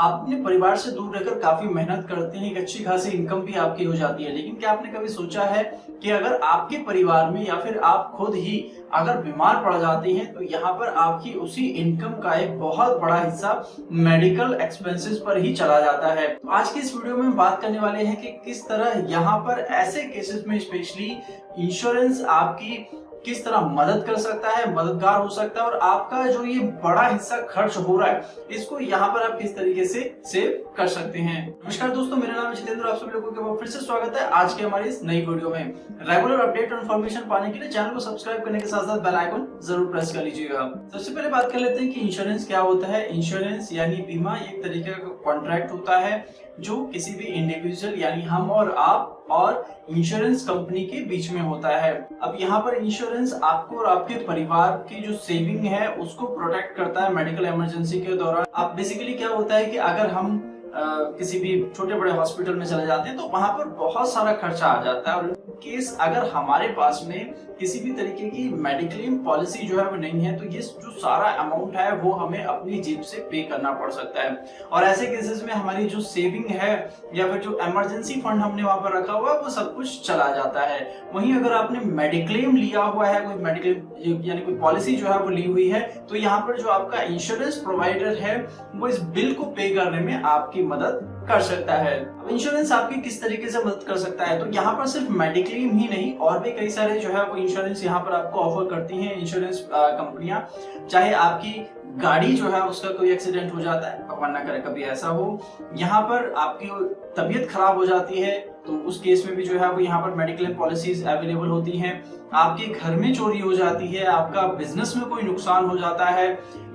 आप अपने परिवार से दूर रहकर काफी मेहनत करते हैं, एक अच्छी खासी इनकम भी आपकी हो जाती है, लेकिन क्या आपने कभी सोचा है कि अगर आपके परिवार में या फिर आप खुद ही अगर बीमार पड़ जाते हैं तो यहाँ पर आपकी उसी इनकम का एक बहुत बड़ा हिस्सा मेडिकल एक्सपेंसेस पर ही चला जाता है। तो आज की इस वीडियो में हम बात करने वाले हैं कि किस तरह यहाँ पर ऐसे केसेस में स्पेशली इंश्योरेंस आपकी किस तरह मदद कर सकता है, मददगार हो सकता है, और आपका जो ये बड़ा हिस्सा खर्च हो रहा है इसको यहाँ पर आप किस तरीके से सेव कर सकते हैं। नमस्कार दोस्तों, मेरा नाम है जितेंद्र, आप सभी लोगों का फिर से स्वागत है आज के हमारी इस नई वीडियो में। रेगुलर अपडेट और इन्फॉर्मेशन पाने के लिए चैनल को सब्सक्राइब करने के साथ साथ बेल आइकन जरूर प्रेस कर लीजिएगा। सबसे पहले बात कर लेते हैं कि इंश्योरेंस क्या होता है। इंश्योरेंस यानी बीमा एक तरीके का कॉन्ट्रैक्ट होता है जो किसी भी इंडिविजुअल यानी हम और आप और इंश्योरेंस कंपनी के बीच में होता है। अब यहाँ पर इंश्योरेंस आपको और आपके परिवार की जो सेविंग है उसको प्रोटेक्ट करता है मेडिकल इमरजेंसी के दौरान। अब बेसिकली क्या होता है कि अगर हम किसी भी छोटे बड़े हॉस्पिटल में चले जाते हैं तो वहां पर बहुत सारा खर्चा आ जाता है, और केस अगर हमारे पास में किसी भी तरीके की मेडिक्लेम पॉलिसी जो है वो नहीं है तो ये जो सारा अमाउंट है वो हमें अपनी जेब से पे करना पड़ सकता है। और ऐसे केसेस में हमारी जो सेविंग है या फिर जो इमरजेंसी फंड हमने वहां पर रखा हुआ है वो सब कुछ चला जाता है। वहीं अगर आपने मेडिक्लेम लिया हुआ है, कोई मेडिक्लेम यानी कोई पॉलिसी जो है वो ली हुई है, तो यहाँ पर जो आपका इंश्योरेंस प्रोवाइडर है वो इस बिल को पे करने में आपकी मदद कर सकता है। अब इंश्योरेंस आपकी किस तरीके से मदद कर सकता है, तो यहाँ पर सिर्फ मेडिक्लेम ही नहीं और भी कई सारे जो है वो इंश्योरेंस यहाँ पर आपको ऑफर करती हैं इंश्योरेंस कंपनियां। चाहे आपकी गाड़ी जो है उसका कोई एक्सीडेंट हो जाता है, भगवान ना करे कभी ऐसा हो, यहाँ पर आपकी तबीयत खराब हो जाती है तो उस केस में भी जो है वो यहाँ पर मेडिक्लेम पॉलिसीज अवेलेबल होती हैं। आपके घर में चोरी हो जाती है, आपका बिजनेस में कोई नुकसान हो जाता है,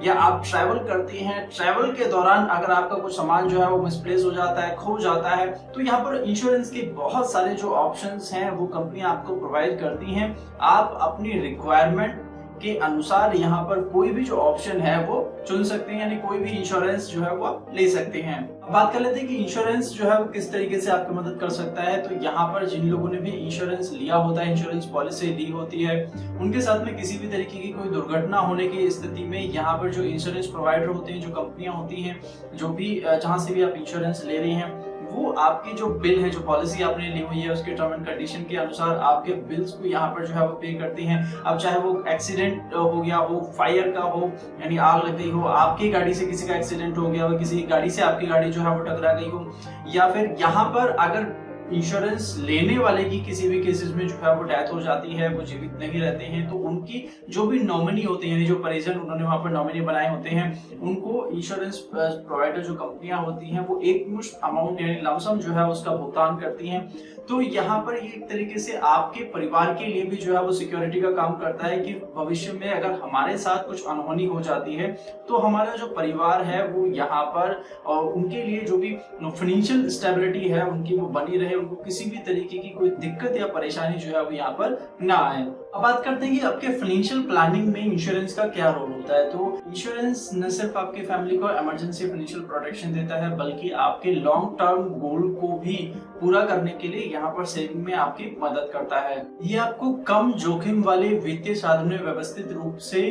या आप ट्रैवल करते हैं, ट्रैवल के दौरान अगर आपका कुछ सामान जो है वो मिसप्लेस हो जाता है, खो जाता है, तो यहाँ पर इंश्योरेंस के बहुत सारे जो ऑप्शंस हैं वो कंपनियां आपको प्रोवाइड करती हैं। आप अपनी रिक्वायरमेंट के अनुसार यहाँ पर कोई भी जो ऑप्शन है वो चुन सकते हैं, यानी कोई भी इंश्योरेंस जो है वो आप ले सकते हैं। अब बात कर लेते हैं कि इंश्योरेंस जो है वो किस तरीके से आपकी मदद कर सकता है। तो यहाँ पर जिन लोगों ने भी इंश्योरेंस लिया होता है, इंश्योरेंस पॉलिसी ली होती है, उनके साथ में किसी भी तरीके की कोई दुर्घटना होने की स्थिति में यहाँ पर जो इंश्योरेंस प्रोवाइडर होते हैं, जो कंपनियां होती हैं, जो भी जहां से भी आप इंश्योरेंस ले रहे हैं, वो आपकी जो बिल है, जो पॉलिसी आपने ली हुई है उसके टर्म एंड कंडीशन के अनुसार आपके बिल्स को यहाँ पर जो है वो पे करती हैं। अब चाहे वो एक्सीडेंट हो गया हो, फायर का हो यानी आग लग गई हो, आपकी गाड़ी से किसी का एक्सीडेंट हो गया हो, किसी गाड़ी से आपकी गाड़ी जो है वो टकरा गई हो, या फिर यहाँ पर अगर इंश्योरेंस लेने वाले की किसी भी केसेस में जो है वो डेथ हो जाती है, वो जीवित नहीं रहते हैं, तो उनकी जो भी नॉमिनी होते हैं, जो परिजन उन्होंने वहां पर नॉमिनी बनाए होते हैं, उनको इंश्योरेंस प्रोवाइडर जो कंपनियां होती हैं वो एक मुश्त अमाउंट यानी लमसम जो है उसका भुगतान करती हैं। तो यहाँ पर ये एक तरीके से आपके परिवार के लिए भी जो है वो सिक्योरिटी का काम करता है कि भविष्य में अगर हमारे साथ कुछ अनहोनी हो जाती है तो हमारा जो परिवार है वो यहाँ पर उनके लिए जो भी फाइनेंशियल स्टेबिलिटी है उनकी वो बनी रहे, उनको किसी भी तरीके की कोई दिक्कत या परेशानी जो है वो यहाँ पर ना आए। अब बात करते हैं कि आपके फाइनेंशियल प्लानिंग में इंश्योरेंस का क्या रोल होता है। तो इंश्योरेंस न सिर्फ आपकी फैमिली को इमरजेंसी फाइनेंशियल प्रोटेक्शन देता है बल्कि आपके लॉन्ग टर्म गोल को भी पूरा करने के लिए यहाँ पर सेविंग में आपकी मदद करता है। ये आपको कम जोखिम वाले वित्तीय साधन में व्यवस्थित रूप से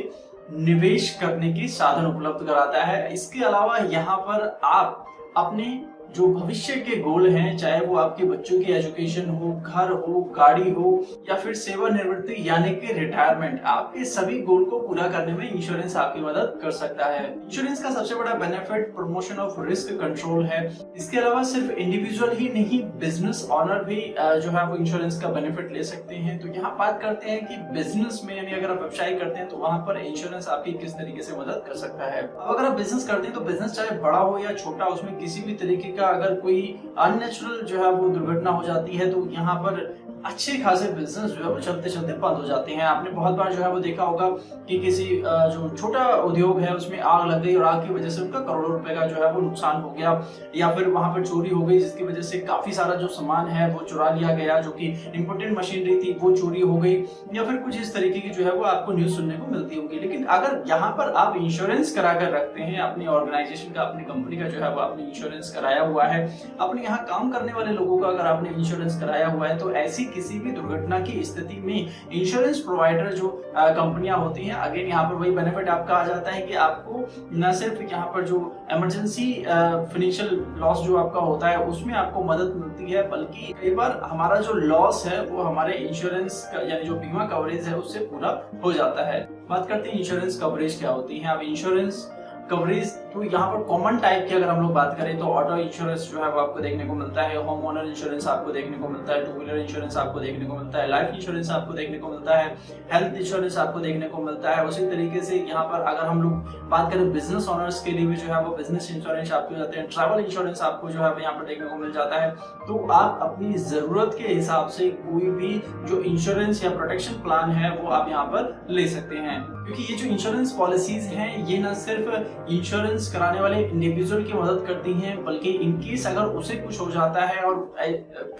निवेश करने की साधन उपलब्ध कराता है। इसके अलावा यहाँ पर आप अपने जो भविष्य के गोल हैं, चाहे वो आपके बच्चों की एजुकेशन हो, घर हो, गाड़ी हो, या फिर सेवानिवृत्ति यानी कि रिटायरमेंट, आपके सभी गोल को पूरा करने में इंश्योरेंस आपकी मदद कर सकता है। इंश्योरेंस का सबसे बड़ा benefit promotion of risk control है। इसके अलावा सिर्फ इंडिविजुअल ही नहीं, बिजनेस ऑनर भी जो है वो इंश्योरेंस का बेनिफिट ले सकते हैं। तो यहाँ बात करते हैं कि बिजनेस में यानी अगर आप व्यवसाय करते हैं तो वहां पर इंश्योरेंस आपकी किस तरीके से मदद कर सकता है। अब अगर आप बिजनेस करते हैं तो बिजनेस चाहे बड़ा हो या छोटा, उसमें किसी भी तरीके का अगर कोई अननेचुरल जो है वो दुर्घटना हो जाती है तो यहाँ पर अच्छे खासे बिजनेस जो है वो चलते चलते बंद हो जाते हैं। आपने बहुत बार जो है वो देखा होगा कि किसी जो छोटा उद्योग है उसमें आग लग गई और आग की वजह से उनका करोड़ों रुपए का जो है वो नुकसान हो गया, या फिर वहां पर चोरी हो गई जिसकी वजह से काफी सारा जो सामान है वो चुरा लिया गया, जो कि इंपोर्टेंट मशीनरी थी वो चोरी हो गई, या फिर कुछ इस तरीके की जो है वो आपको न्यूज सुनने को मिलती होगी। लेकिन अगर यहाँ पर आप इंश्योरेंस करा कर रखते हैं, अपनी ऑर्गेनाइजेशन का, अपनी कंपनी का जो है वो आपने इंश्योरेंस कराया हुआ है, अपने यहाँ काम करने वाले लोगों का अगर आपने इंश्योरेंस कराया हुआ है, तो ऐसी किसी भी दुर्घटना की स्थिति में इंश्योरेंस प्रोवाइडर जो कंपनियां होती हैं, अगेन यहाँ पर वही बेनिफिट आपका आ जाता है कि आपको न सिर्फ यहाँ पर जो इमरजेंसी फाइनेंशियल लॉस जो आपका होता है उसमें आपको मदद मिलती है, बल्कि कई बार हमारा जो लॉस है वो हमारे इंश्योरेंस यानी जो बीमा कवरेज है उससे पूरा हो जाता है। बात करते हैं इंश्योरेंस कवरेज क्या होती है। अब इंश्योरेंस कवरेज तो यहाँ पर कॉमन टाइप की अगर हम लोग बात करें तो ऑटो इंश्योरेंस जो है वो आपको देखने को मिलता है, होम ओनर इंश्योरेंस आपको देखने को मिलता है, टू व्हीलर इंश्योरेंस आपको देखने को मिलता है, लाइफ इंश्योरेंस आपको देखने को मिलता है, हेल्थ इंश्योरेंस आपको देखने को मिलता है। उसी तरीके से यहाँ पर अगर हम लोग बात करें बिजनेस ओनर्स के लिए भी जो है वो बिजनेस इंश्योरेंस आपको जाते हैं, ट्रैवल इंश्योरेंस आपको जो है यहाँ पर देखने को मिल जाता है। तो आप अपनी जरूरत के हिसाब से कोई भी जो इंश्योरेंस या प्रोटेक्शन प्लान है वो आप यहाँ पर ले सकते हैं, क्योंकि ये जो इंश्योरेंस पॉलिसीज हैं ये न सिर्फ इंश्योरेंस कराने वाले इंडिविजुअल की मदद करती हैं, बल्कि इनकेस अगर उसे कुछ हो जाता है, और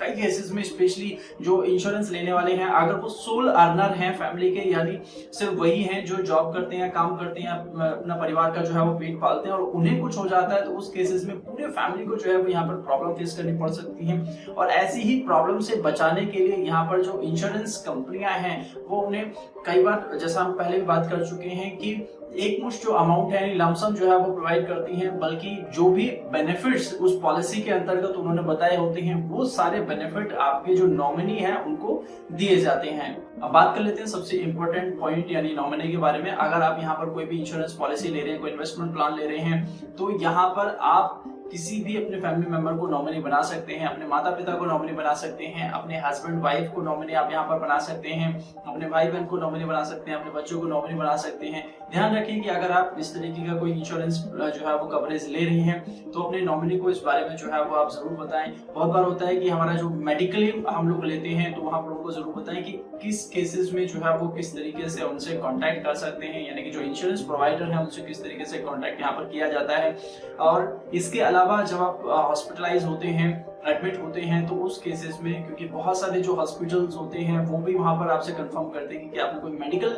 कई केसेस में स्पेशली जो इंश्योरेंस लेने वाले हैं अगर वो सोल अर्नर हैं फैमिली के, यानी सिर्फ वही हैं जो जॉब करते हैं, काम करते हैं, अपना परिवार का जो है वो पेट पालते हैं, और उन्हें कुछ हो जाता है तो उस केसेस में पूरे फैमिली को जो है वो यहाँ पर प्रॉब्लम फेस करनी पड़ सकती है। और ऐसी ही प्रॉब्लम से बचाने के लिए यहाँ पर जो इंश्योरेंस कंपनियां हैं वो उन्हें कई बार, जैसा हम पहले भी बात कर चुके हैं, कि एक मुश्त जो अमाउंट है लमसम जो है वो प्रोवाइड करती हैं, बल्कि जो भी बेनिफिट्स उस पॉलिसी के अंतर्गत उन्होंने बताए होते हैं वो सारे बेनिफिट आपके जो नॉमिनी है उनको दिए जाते हैं। अब बात कर लेते हैं सबसे इंपॉर्टेंट पॉइंट यानी नॉमिनी के बारे में। अगर आप यहाँ पर कोई भी इंश्योरेंस पॉलिसी ले रहे हैं, कोई इन्वेस्टमेंट प्लान ले रहे हैं, तो यहाँ पर आप किसी भी अपने फैमिली मेंबर को नॉमिनी बना सकते हैं, अपने माता पिता को नॉमिनी बना सकते हैं, अपने हस्बैंड वाइफ को नॉमिनी आप यहाँ पर बना सकते हैं, अपने भाई बहन को नॉमिनी बना सकते हैं, अपने बच्चों को नॉमिनी बना सकते हैं। ध्यान रखिए कि अगर आप इस तरीके का कोई इंश्योरेंस जो है वो कवरेज ले रही हैं तो अपने नॉमिनी को इस बारे में जो है वो आप जरूर बताएं। बहुत बार होता है कि हमारा जो मेडिकली हम लोग लेते हैं तो वहां पर उनको जरूर बताएं कि किस केसेस में जो है वो किस तरीके से उनसे कांटेक्ट कर सकते हैं, यानी कि जो इंश्योरेंस प्रोवाइडर है उनसे किस तरीके से कांटेक्ट यहाँ पर किया जाता है। और इसके अलावा जब आप हॉस्पिटलाइज होते हैं, एडमिट होते हैं, तो उस केसेस में, क्योंकि बहुत सारे जो हॉस्पिटल्स होते हैं वो भी वहां पर आपसे कंफर्म करते हैं कि आपने कोई मेडिकल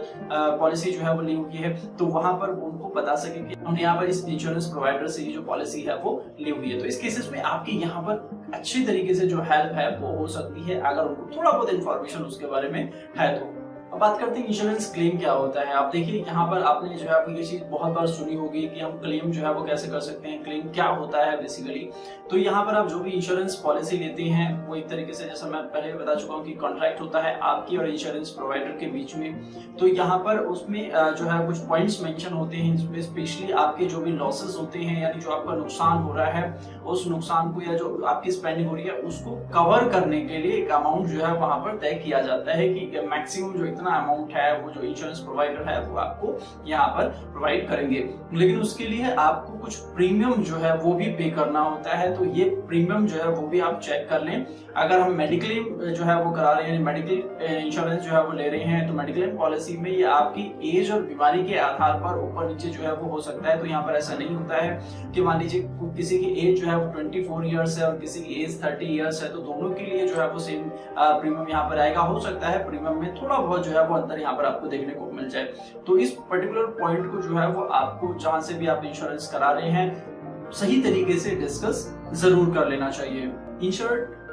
पॉलिसी जो है वो ली हुई है, तो वहां पर उनको बता सके कि हमने यहाँ पर इस इंश्योरेंस प्रोवाइडर से ये जो पॉलिसी है वो ली हुई है। तो इस केसेस में आपकी यहाँ पर अच्छी तरीके से जो हेल्प है वो हो सकती है अगर उनको थोड़ा बहुत इन्फॉर्मेशन उसके बारे में है तो। अब बात करते हैं इंश्योरेंस क्लेम क्या होता है। आप देखिए यहाँ पर आपने जो है ये चीज बहुत बार सुनी होगी कि हम क्लेम जो है वो कैसे कर सकते हैं, क्लेम क्या होता है बेसिकली। तो यहाँ पर आप जो भी इंश्योरेंस पॉलिसी लेते हैं वो एक तरीके से, जैसा मैं पहले बता चुका हूँ कि कॉन्ट्रैक्ट होता है आपकी और इंश्योरेंस प्रोवाइडर के बीच में। तो यहाँ पर उसमें जो है कुछ पॉइंट्स मेंशन होते हैं, इसमें स्पेशली आपके जो भी लॉसेस होते हैं, यानी जो आपका नुकसान हो रहा है उस नुकसान को, या जो आपकी स्पेंडिंग हो रही है उसको कवर करने के लिए एक अमाउंट जो है वहां पर तय किया जाता है कि मैक्सिमम जो इतना अमाउंट है वो जो इंश्योरेंस प्रोवाइडर है वो आपको यहाँ पर प्रोवाइड करेंगे। लेकिन उसके लिए आपको कुछ प्रीमियम जो है वो भी पे करना होता है, तो ये प्रीमियम जो है वो भी आप चेक कर लें। अगर हम मेडिक्लेम जो है वो करा रहे हैं, मेडिकल इंश्योरेंस जो है वो ले रहे हैं, तो मेडिक्लेम पॉलिसी में ये आपकी एज और बीमारी के आधार पर ऊपर नीचे जो है वो हो सकता है। तो यहाँ पर ऐसा नहीं होता है कि मान लीजिए किसी की एज जो है वो 24 ईयर्स है और किसी की एज 30 ईयर्स है, तो दोनों के लिए जो है वो सेम प्रीमियम यहाँ पर आएगा। हो सकता है प्रीमियम में थोड़ा बहुत जो है वो अंतर यहाँ पर आपको देखने को मिल जाए। तो इस पर्टिकुलर पॉइंट को जो है वो आपको जहां से भी आप इंश्योरेंस करा रहे हैं सही तरीके से डिस्कस जरूर कर लेना चाहिए।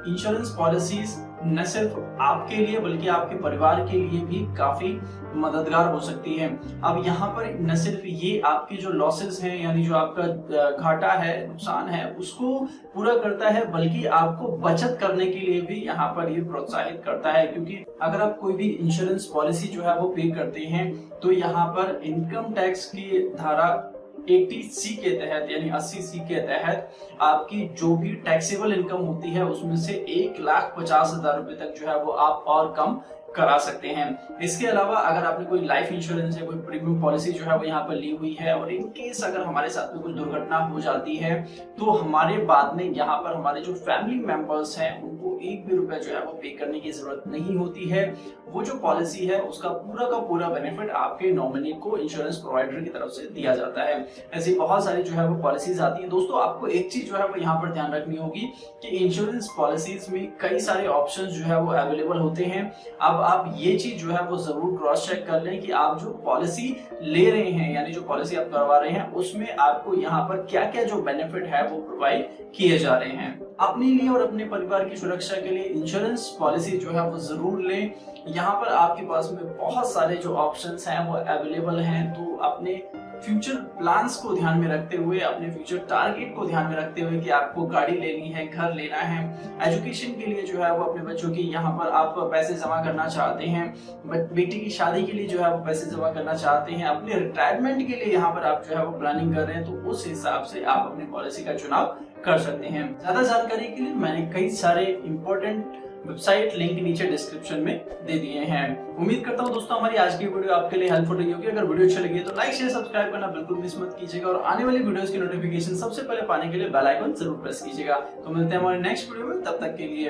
इंश्योरेंस पॉलिसीज न सिर्फ आपके लिए बल्कि आपके परिवार के लिए भी काफी मददगार हो सकती है। अब यहाँ पर न सिर्फ ये आपकी जो लॉसेस हैं, यानी जो आपका घाटा है, नुकसान है, उसको पूरा करता है, बल्कि आपको बचत करने के लिए भी यहाँ पर ये प्रोत्साहित करता है। क्योंकि अगर आप कोई भी इंश्योरेंस पॉलिसी जो है वो पे करते हैं तो यहाँ पर इनकम टैक्स की धारा 80C के तहत यानी 80C के तहत आपकी जो भी टैक्सेबल इनकम होती है उसमें से 1,50,000 रुपए तक जो है वो आप और कम करा सकते हैं। इसके अलावा अगर आपने कोई लाइफ इंश्योरेंस या कोई प्रीमियम पॉलिसी जो है वो यहाँ पर ली हुई है और इन केस अगर हमारे साथ में कुछ दुर्घटना हो जाती है तो हमारे बाद में यहाँ पर हमारे जो फैमिली मेंबर्स हैं उनको एक भी रुपया जो है वो पे करने की जरूरत नहीं होती है। वो जो पॉलिसी है उसका पूरा का पूरा बेनिफिट आपके नॉमिनी को इंश्योरेंस प्रोवाइडर की तरफ से दिया जाता है। ऐसी बहुत सारी जो है वो पॉलिसीज आती है। दोस्तों आपको एक चीज जो है वो यहाँ पर ध्यान रखनी होगी कि इंश्योरेंस पॉलिसीज में कई सारे ऑप्शंस जो है वो अवेलेबल होते हैं। आप आप ये चीज जो है वो जरूर क्रॉस चेक कर लें कि आप जो पॉलिसी ले रहे हैं, यानी जो पॉलिसी आप करवा रहे हैं, उसमें आपको यहाँ पर क्या क्या जो बेनिफिट है वो प्रोवाइड किए जा रहे हैं। अपने लिए और अपने परिवार की सुरक्षा के लिए इंश्योरेंस पॉलिसी जो है वो जरूर लें। यहाँ पर आपके पास में बहुत सारे जो ऑप्शंस हैं वो अवेलेबल हैं, तो अपने फ्यूचर प्लान्स को ध्यान में रखते हुए, अपने फ्यूचर टारगेट को ध्यान में रखते हुए कि आपको गाड़ी लेनी है, घर लेना है, एजुकेशन के लिए जो है वो अपने बच्चों की यहाँ पर आप पैसे जमा करना चाहते हैं, बेटी की शादी के लिए जो है वो पैसे जमा करना चाहते हैं, अपने रिटायरमेंट के लिए यहाँ पर आप जो है वो प्लानिंग कर रहे हैं, तो उस हिसाब से आप अपनी पॉलिसी का चुनाव कर सकते हैं। ज्यादा जानकारी के लिए मैंने कई सारे इंपॉर्टेंट वेबसाइट लिंक नीचे डिस्क्रिप्शन में दे दिए हैं। उम्मीद करता हूं दोस्तों हमारी आज की वीडियो आपके लिए हेल्पफुल रही होगी। अगर वीडियो अच्छी लगी तो लाइक शेयर सब्सक्राइब करना बिल्कुल मिस मत कीजिएगा और आने वाली वीडियोस की नोटिफिकेशन सबसे पहले पाने के लिए बेल आइकन जरूर प्रेस कीजिएगा। तो मिलते हैं हमारे नेक्स्ट वीडियो में, तब तक के लिए